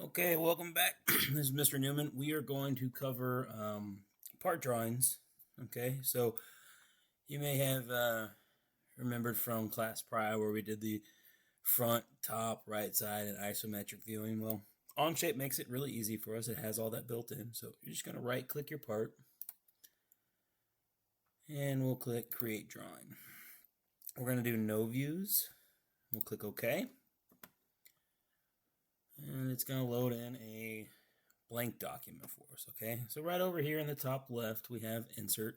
Okay, welcome back. This is Mr. Newman. We are going to cover part drawings. Okay, so you may have remembered from class prior where we did the front, top, right side, and isometric viewing. Well, OnShape makes it really easy for us. It has all that built in. So you're just going to right click your part and we'll click Create Drawing. We're going to do No Views. We'll click OK. And it's going to load in a blank document for us. Okay, so right over here in the top left we have insert,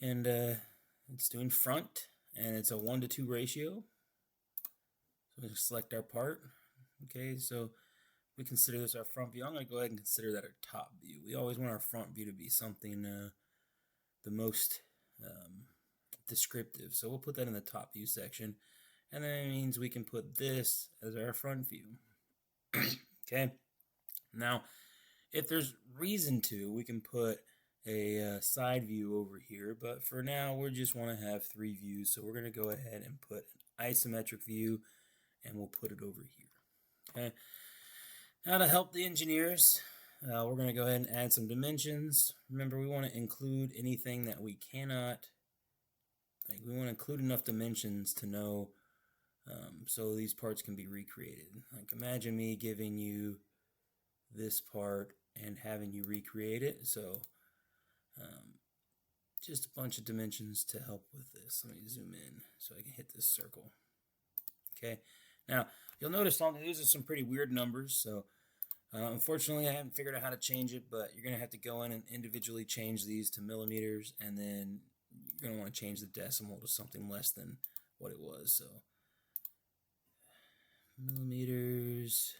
and it's doing front, and it's a 1:2 ratio. So we select our part. Okay, so we consider this our front view. I'm going to go ahead and consider that our top view. We always want our front view to be something the most descriptive, so we'll put that in the top view section, and then it means we can put this as our front view. Okay, now if there's reason to, we can put a side view over here, but for now we just want to have 3 views, so we're going to go ahead and put an isometric view, and we'll put it over here. Okay, now to help the engineers, we're going to go ahead and add some dimensions. Remember, we want to include anything that we cannot, like we want to include enough dimensions to know so these parts can be recreated. Like imagine me giving you this part and having you recreate it. So just a bunch of dimensions to help with this. Let me zoom in so I can hit this circle. Okay, now you'll notice something. These are some pretty weird numbers, so unfortunately I haven't figured out how to change it, but you're gonna have to go in and individually change these to millimeters, and then you're gonna want to change the decimal to something less than what it was. So millimeters,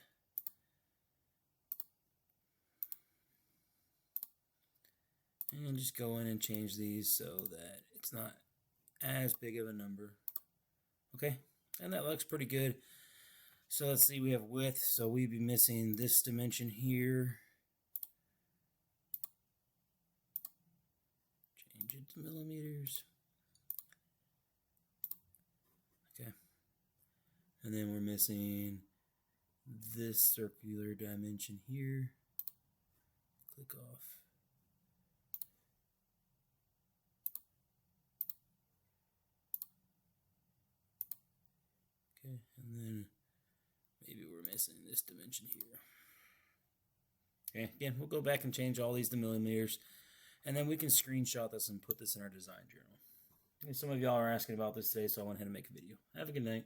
and just go in and change these so that it's not as big of a number. Okay, and that looks pretty good. So let's see, we have width, so we'd be missing this dimension here. Change it to millimeters. Okay, and then we're missing this circular dimension here. Click off. Okay, and then maybe we're missing this dimension here. Okay, again, we'll go back and change all these to millimeters, and then we can screenshot this and put this in our design journal. And some of y'all are asking about this today, so I went ahead and make a video. Have a good night.